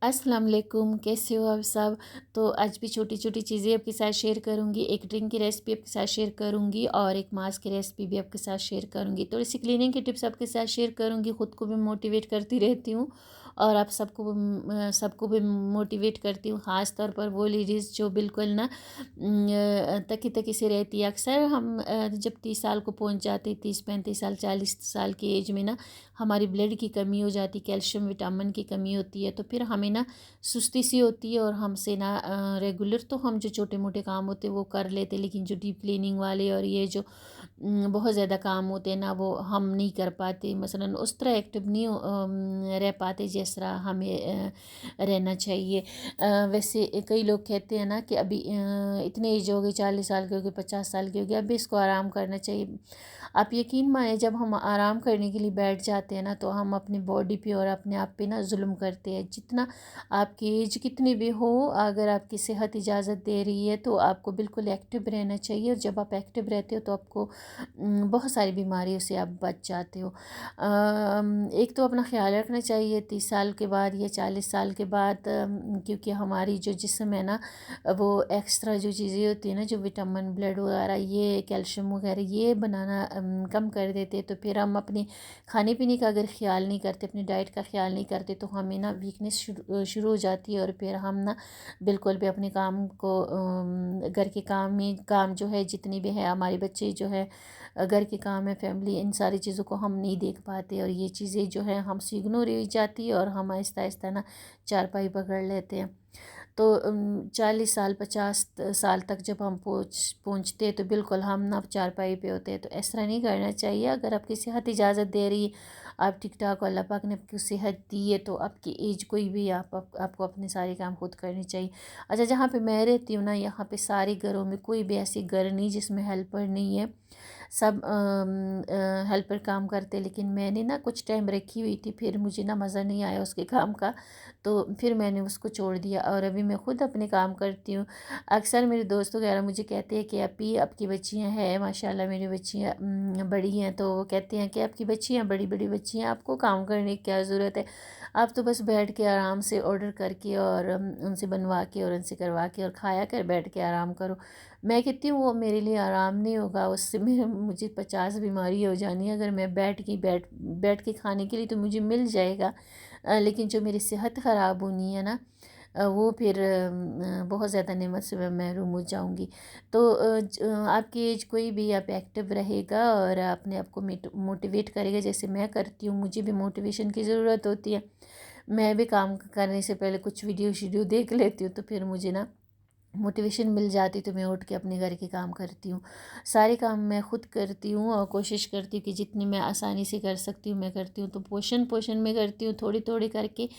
अस्सलाम वालेकुम, कैसे हो आप सब। तो आज भी छोटी छोटी चीज़ें आपके साथ शेयर करूँगी। एक ड्रिंक की रेसिपी आपके साथ शेयर करूँगी और एक मास्क की रेसिपी भी आपके साथ शेयर करूँगी। थोड़ी सी क्लीनिंग की टिप्स आपके साथ शेयर करूँगी। ख़ुद को भी मोटिवेट करती रहती हूँ और आप सबको भी मोटिवेट करती हूँ। ख़ास तौर पर वो लेडीज़ जो बिल्कुल ना तकी तकी से रहती है। अक्सर हम जब 30 साल को पहुँच जाते, 30-35 साल 40 साल की एज में ना हमारी ब्लड की कमी हो जाती, कैल्शियम विटामिन की कमी होती है, तो फिर हमें ना सुस्ती सी होती है और हमसे ना रेगुलर तो हम जो छोटे मोटे काम होते हैं वो कर लेते, लेकिन जो डीप क्लीनिंग वाले और ये जो बहुत ज़्यादा काम होते हैं ना वो हम नहीं कर पाते। मसलन उस तरह एक्टिव नहीं रह पाते जिस तरह हमें रहना चाहिए। वैसे कई लोग कहते हैं ना कि अभी इतने एज हो गई, 40 साल के हो गए, 50 साल के हो गए, अभी इसको आराम करना चाहिए। आप यकीन माने, जब हम आराम करने के लिए बैठ जाते हैं ना तो हम अपनी बॉडी पे और अपने आप पे ना जुल्म करते हैं। जितना आपकी एज कितनी भी हो, अगर आपकी सेहत इजाज़त दे रही है तो आपको बिल्कुल एक्टिव रहना चाहिए। और जब आप एक्टिव रहते हो तो आपको बहुत सारी बीमारियों से आप बच जाते हो। एक तो अपना ख्याल रखना चाहिए 30 साल के बाद या 40 साल के बाद, क्योंकि हमारी जो जिस्म है ना वो एक्स्ट्रा जो चीज़ें होती हैं ना, जो विटामिन ब्लड वगैरह, ये कैल्शियम वगैरह ये बनाना कम कर देते। तो फिर हम अपने खाने पीने का अगर ख्याल नहीं करते, अपनी डाइट का ख्याल नहीं करते, तो हमें ना वीकनेस शुरू हो जाती है और फिर हम ना बिल्कुल भी अपने काम को घर के काम जो है जितनी भी है, हमारे बच्चे जो है, घर के काम है, फैमिली, इन सारी चीज़ों को हम नहीं देख पाते और ये चीज़ें जो है हमसे इग्नोर हो जाती है और हम आहिस्ता आहिस्ता ना चारपाई पकड़ लेते हैं। तो 40 साल 50 साल तक जब हम पहुँचते तो बिल्कुल हम ना चारपाई पे होते हैं। तो इस तरह नहीं करना चाहिए। अगर आपकी सेहत इजाज़त दे रही है, आप ठीक ठाक हो, अल्लाह पाक ने आपको सेहत दी है, तो आपकी एज कोई भी आपको अपने सारे काम खुद करने चाहिए। अच्छा, जहाँ पे मैं रहती हूँ ना, यहाँ पे सारे घरों में कोई भी ऐसी घर नहीं जिसमें हेल्पर नहीं है। सब हेल्पर काम करते, लेकिन मैंने ना कुछ टाइम रखी हुई थी, फिर मुझे ना मज़ा नहीं आया उसके काम का, तो फिर मैंने उसको छोड़ दिया और अभी मैं ख़ुद अपने काम करती हूँ। अक्सर मेरे दोस्त वगैरह मुझे कहते हैं कि अपी आपकी बच्चियाँ हैं, माशाल्लाह मेरी बच्चियाँ बड़ी हैं, तो वो कहते हैं कि आपकी बच्चियाँ बड़ी बड़ी बच्चियाँ, आपको काम करने की क्या ज़रूरत है, आप तो बस बैठ के आराम से ऑर्डर करके और उनसे बनवा के और उनसे करवा के और खाया कर बैठ के आराम करो। मैं कहती हूँ वो मेरे लिए आराम नहीं होगा, उससे मुझे 50 बीमारी हो जानी है। अगर मैं बैठ के खाने के लिए तो मुझे मिल जाएगा, लेकिन जो मेरी सेहत ख़राब होनी है ना, वो फिर बहुत ज़्यादा नेमत से मैं महरूम हो जाऊँगी। तो आपकी एज कोई भी, आप एक्टिव रहेगा और अपने आप को मोटिवेट करेगा, जैसे मैं करती हूँ। मुझे भी मोटिवेशन की ज़रूरत होती है। मैं भी काम करने से पहले कुछ वीडियो देख लेती हूँ, तो फिर मुझे ना मोटिवेशन मिल जाती, तो मैं उठ के अपने घर के काम करती हूँ। सारे काम मैं खुद करती हूँ और कोशिश करती हूँ कि जितनी मैं आसानी से कर सकती हूँ मैं करती हूँ। तो पोर्शन पोर्शन में करती हूँ, थोड़ी थोड़ी करके।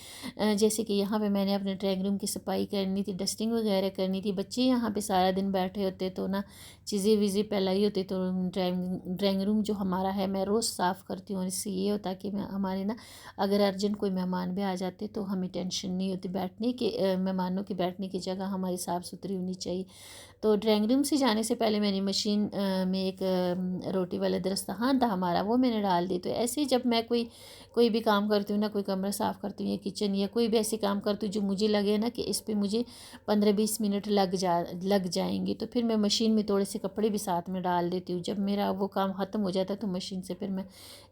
जैसे कि यहाँ पे मैंने अपने ड्राइंग रूम की सफाई करनी थी, डस्टिंग वगैरह करनी थी। बच्चे यहाँ पे सारा दिन बैठे होते तो ना चीज़ें वीज़ें फैलाई होती, तो ड्राइंग रूम जो हमारा है मैं रोज़ साफ़ करती हूँ। और इससे ये होता कि मैं हमारे ना अगर अर्जेंट कोई मेहमान भी आ जाते तो हमें टेंशन नहीं होती बैठने की, मेहमानों की बैठने की जगह हमारी साफ़ सुथरी होनी चाहिए। तो ड्राइंग रूम से जाने से पहले मैंने मशीन में एक रोटी वाला दस्तरखान था हमारा, वो मैंने डाल दी। तो ऐसे ही जब मैं कोई भी काम करती हूँ ना, कोई कमरा साफ़ करती हूँ या किचन या कोई भी ऐसे काम करती हूँ जो मुझे लगे ना कि इस पे मुझे 15-20 मिनट लग जाएंगे, तो फिर मैं मशीन में थोड़े से कपड़े भी साथ में डाल देती हूँ। जब मेरा वो काम ख़त्म हो जाता है तो मशीन से फिर मैं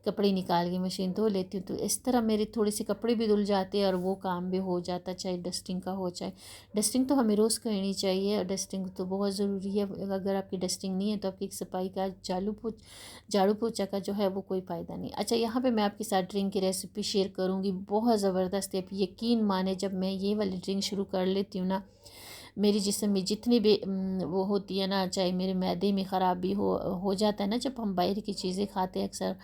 कपड़े निकाल के मशीन धो लेती हूँ। तो इस तरह मेरे थोड़े से कपड़े भी धुल जाते हैं और वो काम भी हो जाता, चाहे डस्टिंग का हो, चाहे डस्टिंग तो हमें रोज़ करनी चाहिए। और डस्टिंग तो बहुत ज़रूरी है। अगर आपकी डस्टिंग नहीं है तो आपकी सफाई का झाड़ू पोछा का जो है वो कोई फ़ायदा नहीं। अच्छा, यहाँ पे मैं आपके साथ ड्रिंक की रेसिपी शेयर करूँगी, बहुत ज़बरदस्त है। आप यकीन माने, जब मैं ये वाली ड्रिंक शुरू कर लेती हूँ ना, मेरी जिस्म में जितनी भी वो होती है ना, चाहे मेरे मैदे में ख़राबी हो जाता है ना, जब हम बाहर की चीज़ें खाते हैं अक्सर,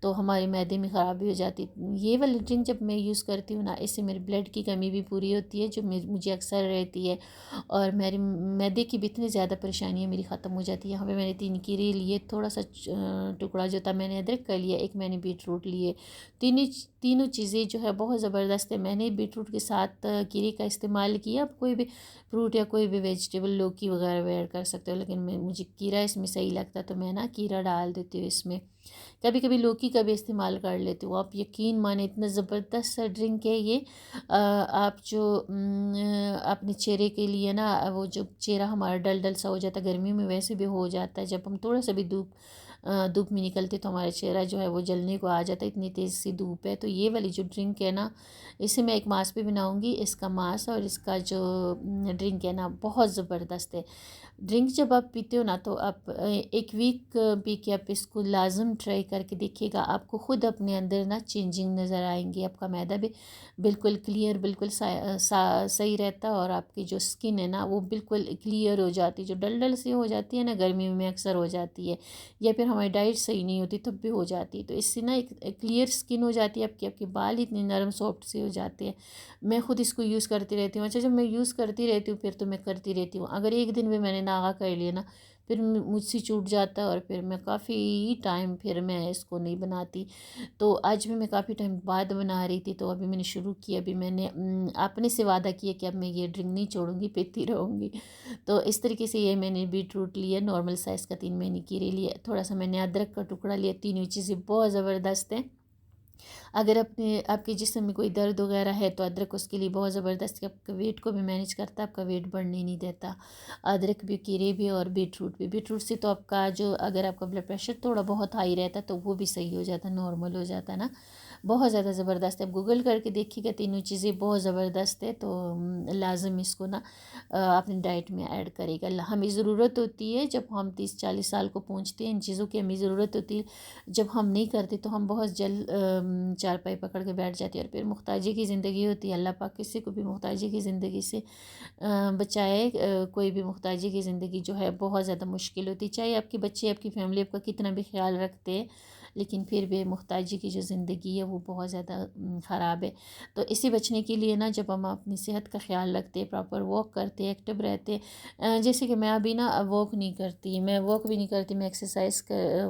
तो हमारे मैदे में ख़राबी हो जाती है। ये वाली ड्रिंक जब मैं यूज़ करती हूँ ना, इससे मेरे ब्लड की कमी भी पूरी होती है जो मुझे अक्सर रहती है, और मेरी मैदे की भी इतनी ज़्यादा परेशानियाँ मेरी ख़त्म हो जाती है। यहाँ पे मैंने 3 कीरे लिए, थोड़ा सा टुकड़ा जो था मैंने अदरक का लिया, एक मैंने बीट रूट लिए, तीन ही तीनों चीज़ें जो है बहुत ज़बरदस्त है। मैंने बीटरूट के साथ कीरे का इस्तेमाल किया। आप कोई भी फ्रूट या कोई भी वेजिटेबल, लौकी वगैरह भी ऐड कर सकते हो, लेकिन मुझे कीरा इसमें सही लगता, तो मैं ना कीरा डाल देती हूँ इसमें। कभी कभी लौकी का भी इस्तेमाल कर लेती हूँ। आप यकीन माने इतना ज़बरदस्त सा ड्रिंक है ये। आप जो अपने चेहरे के लिए ना, वो जो चेहरा हमारा डल डल सा हो जाता है गर्मी में, वैसे भी हो जाता है जब हम थोड़ा सा भी धूप में निकलते, तो हमारा चेहरा जो है वो जलने को आ जाता है, इतनी तेज़ सी धूप है। तो ये वाली जो ड्रिंक है ना, इसे मैं एक मास्क भी बनाऊंगी। इसका मास्क और इसका जो ड्रिंक है ना, बहुत ज़बरदस्त है। ड्रिंक जब आप पीते हो ना, तो आप एक वीक पी के आप इसको लाजम ट्राई करके देखिएगा। आपको ख़ुद अपने अंदर ना चेंजिंग नज़र आएंगी। आपका मैदा भी बिल्कुल क्लियर, बिल्कुल सही रहता है, और आपकी जो स्किन है ना, वो बिल्कुल क्लियर हो जाती है। जो डल डल सी हो जाती है ना, गर्मी में अक्सर हो जाती है, या फिर हमारी डाइट सही नहीं होती तब भी हो जाती है। तो इससे ना एक क्लियर स्किन हो जाती है आपकी। आपके बाल इतने नरम सॉफ्ट से हो जाते हैं। मैं ख़ुद इसको यूज़ करती रहती हूँ। अच्छा, जब मैं यूज़ करती रहती हूँ फिर तो मैं करती रहती हूँ। अगर एक दिन भी मैंने नागा कर लिया ना, फिर मुझसे छूट जाता है, और फिर मैं काफ़ी टाइम फिर मैं इसको नहीं बनाती। तो आज भी मैं काफ़ी टाइम बाद बना रही थी, तो अभी मैंने शुरू किया। अभी मैंने अपने से वादा किया कि अब मैं ये ड्रिंक नहीं छोड़ूंगी, पीती रहूँगी। तो इस तरीके से ये मैंने बीटरूट लिया, नॉर्मल साइज़ का 3 महीने कीरे लिए, थोड़ा सा मैंने अदरक का टुकड़ा लिया। तीनों चीज़ें बहुत ज़बरदस्त हैं। अगर अपने आपके जिस्म में कोई दर्द वगैरह है तो अदरक उसके लिए बहुत ज़बरदस्त, आपका वेट को भी मैनेज करता है, आपका वेट बढ़ने नहीं देता। अदरक भी, कीरे भी और बीटरूट भी। बीटरूट से तो आपका जो, अगर आपका ब्लड प्रेशर थोड़ा बहुत हाई रहता है तो वो भी सही हो जाता है, नॉर्मल हो जाता है ना। बहुत ज़्यादा ज़बरदस्त है। आप गूगल करके देखिएगा, तीनों चीज़ें बहुत ज़बरदस्त है। तो लाजम इसको ना अपनी डाइट में ऐड करेगा। हमें ज़रूरत होती है जब हम 30-40 साल को पहुँचते हैं, इन चीज़ों की हमें ज़रूरत होती है। जब हम नहीं करते तो हम बहुत जल्द चारपाई पकड़ के बैठ जाते हैं, और फिर मुहताजी की ज़िंदगी होती है। अल्लाह पाक किसी को भी मुहताजी की ज़िंदगी से बचाए। कोई भी मुहताजी की ज़िंदगी जो है बहुत ज़्यादा मुश्किल होती है। चाहे आपके बच्चे, आपकी फैमिली आपका कितना भी ख्याल रखते हैं, लेकिन फिर भी मुहताजी की जो ज़िंदगी है वो बहुत ज़्यादा ख़राब है। तो इसी बचने के लिए ना, जब हम अपनी सेहत का ख्याल रखते हैं, प्रॉपर वॉक करते हैं, एक्टिव रहते हैं, जैसे कि मैं अभी ना वॉक नहीं करती, मैं वॉक भी नहीं करती, मैं एक्सरसाइज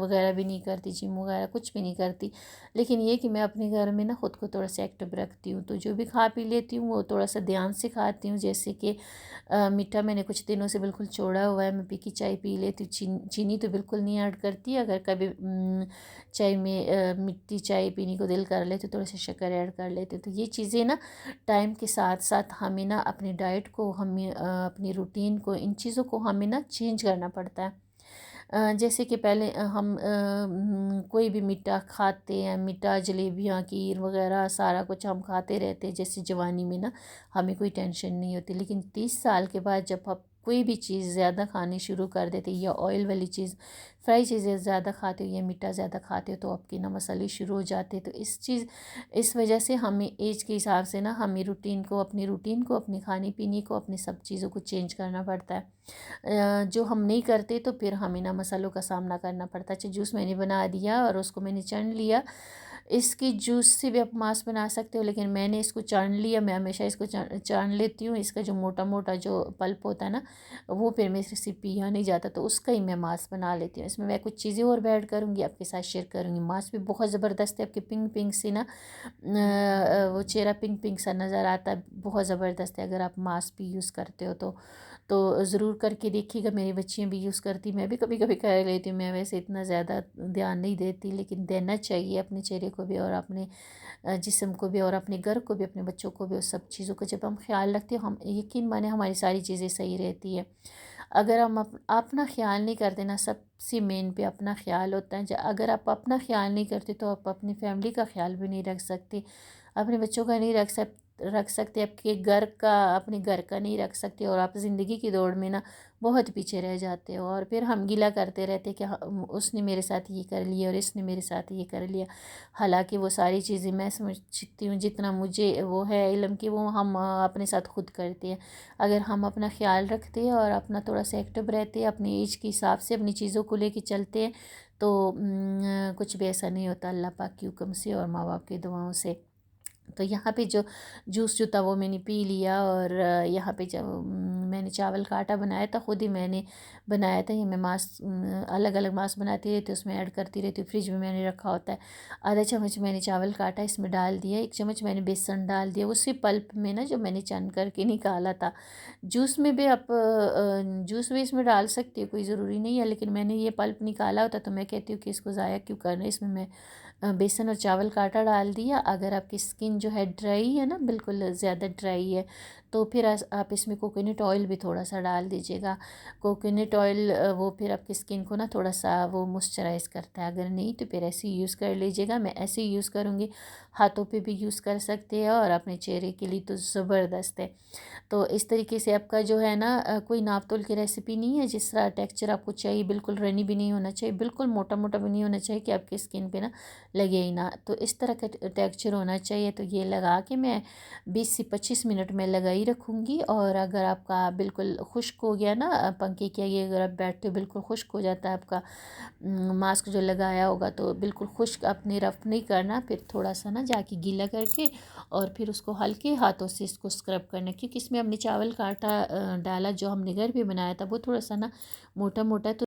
वगैरह भी नहीं करती, जिम वगैरह कुछ भी नहीं करती, लेकिन ये कि मैं अपने घर में ना ख़ुद को थोड़ा सा एक्टिव रखती हूँ। तो जो भी खा पी लेती हूँ वो थोड़ा सा ध्यान से खाती हूँ। जैसे कि मीठा मैंने कुछ दिनों से बिल्कुल छोड़ा हुआ है। मैं पी की चाय पी लेती हूँ, चीनी तो बिल्कुल नहीं ऐड करती। अगर कभी चाय में मीठी चाय पीने को दिल कर ले तो थोड़ा सा शक्कर ऐड कर लेते। तो ये चीज़ें ना टाइम के साथ साथ हमें ना अपनी डाइट को, हमें अपनी रूटीन को, इन चीज़ों को हमें ना चेंज करना पड़ता है। जैसे कि पहले हम कोई भी मीठा खाते हैं, मीठा, जलेबियाँ, खीर वगैरह सारा कुछ हम खाते रहते हैं, जैसे जवानी में ना हमें कोई टेंशन नहीं होती। लेकिन 30 साल के बाद जब आप कोई भी चीज़ ज़्यादा खानी शुरू कर देते, या ऑयल वाली चीज़, फ्राई चीज़ें ज़्यादा खाते हो, या मीठा ज़्यादा खाते हो, तो आपके ना मसाले शुरू हो जाते हैं। तो इस वजह से हमें एज के हिसाब से ना हमें अपनी रूटीन को, अपने खाने पीने को, अपनी सब चीज़ों को चेंज करना पड़ता है। जो हम नहीं करते तो फिर हमें ना मसालों का सामना करना पड़ता है। अच्छा, जूस मैंने बना दिया और उसको मैंने चढ़ लिया। इसकी जूस से भी आप मास बना सकते हो, लेकिन मैंने इसको चढ़ लिया। मैं हमेशा इसको चढ़ लेती हूँ। इसका जो मोटा मोटा जो पल्प होता है ना, वो फिर मेरे से पिया नहीं जाता, तो उसका ही मैं मास बना लेती हूँ। इसमें मैं कुछ चीज़ें और भी ऐड करूँगी, आपके साथ शेयर करूँगी। मास भी बहुत ज़बरदस्त है। आपके पिंक पिंक से ना वो चेहरा पिंक पिंक सा नज़र आता है, बहुत ज़बरदस्त है। अगर आप मास भी यूज़ करते हो तो ज़रूर करके देखिएगा। मेरी बच्चियाँ भी यूज़ करती, मैं भी कभी कभी कर लेती हूँ। मैं वैसे इतना ज़्यादा ध्यान नहीं देती, लेकिन देना चाहिए अपने चेहरे को भी, और अपने जिस्म को भी, और अपने घर को भी, अपने बच्चों को भी। उस सब चीज़ों का जब हम ख्याल रखते हैं, हम यकीन माने हमारी सारी चीज़ें सही रहती है। अगर हम अपना ख्याल नहीं करते ना, सबसे मेन पे अपना ख्याल होता है। अगर आप अपना ख्याल नहीं करते तो आप अपनी फैमिली का ख्याल भी नहीं रख सकते, अपने बच्चों का नहीं रख सकते, आपके घर का, अपने घर का नहीं रख सकते, और आप ज़िंदगी की दौड़ में ना बहुत पीछे रह जाते हो। और फिर हम गिला करते रहते कि उसने मेरे साथ ये कर लिया और इसने मेरे साथ ये कर लिया। हालांकि वो सारी चीज़ें मैं समझती हूँ, जितना मुझे वो है इल्म की, वो हम अपने साथ खुद करते हैं। अगर हम अपना ख्याल रखते हैं और अपना थोड़ा सा एक्टिव रहते हैं, अपनी एज के हिसाब से अपनी चीज़ों को लेके चलते हैं, तो कुछ भी ऐसा नहीं होता, अल्लाह पाक के हुक्म से और माँ बाप की दुआओं से। तो यहाँ पे जो जूस जो था वो मैंने पी लिया, और यहाँ पे जब मैंने चावल का आटा बनाया था, ख़ुद ही मैंने बनाया था। ये मैं मास्क अलग अलग मास्क बनाती रहती हूँ, उसमें ऐड करती रहती हूँ, फ्रिज में मैंने रखा होता है। आधा चम्मच मैंने चावल का आटा इसमें डाल दिया, 1 चम्मच मैंने बेसन डाल दिया उसी पल्प में ना जो मैंने चन करके निकाला था। जूस में भी आप जूस भी इसमें डाल सकती हो, कोई ज़रूरी नहीं है, लेकिन मैंने ये पल्प निकाला होता तो मैं कहती हूँ कि इसको ज़ाया क्यों करना है। इसमें मैं बेसन और चावल का आटा डाल दिया। अगर आपकी स्किन जो है ड्राई है ना, बिल्कुल ज़्यादा ड्राई है, तो फिर आप इसमें कोकोनट ऑयल भी थोड़ा सा डाल दीजिएगा। कोकोनट ऑयल वो फिर आपकी स्किन को ना थोड़ा सा वो मॉइस्चराइज़ करता है। अगर नहीं तो फिर ऐसे ही यूज़ कर लीजिएगा। मैं ऐसे ही यूज़ करूँगी, हाथों पे भी यूज़ कर सकते हैं और अपने चेहरे के लिए तो ज़बरदस्त है। तो इस तरीके से आपका जो है ना कोई नाप तोल की रेसिपी नहीं है। जिस तरह टेक्सचर आपको चाहिए, बिल्कुल रनी भी नहीं होना चाहिए, बिल्कुल मोटा मोटा भी नहीं होना चाहिए कि आपकी स्किन पे ना लगे ही ना। तो इस तरह का टेक्सचर होना चाहिए। तो ये लगा के मैं 20 से 25 मिनट में लगाई रखूँगी। और अगर आपका बिल्कुल खुश्क हो गया ना, पंखे के आगे अगर आप बैठते हो बिल्कुल खुश्क हो जाता है आपका मास्क जो लगाया होगा, तो बिल्कुल खुश्क अपने रफ़ नहीं करना, फिर थोड़ा सा ना जाके गीला करके और फिर उसको हल्के हाथों से इसको स्क्रब करना। क्योंकि इसमें हमने चावल का आटा डाला जो हमने घर पे बनाया था, वो थोड़ा सा ना मोटा मोटा, तो